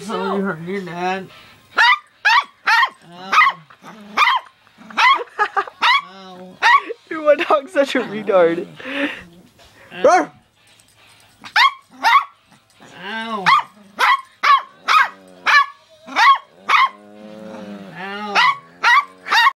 Somebody hurting your dad. Ow. Ow. Dude, my dog's such a retard. Ow. Ow.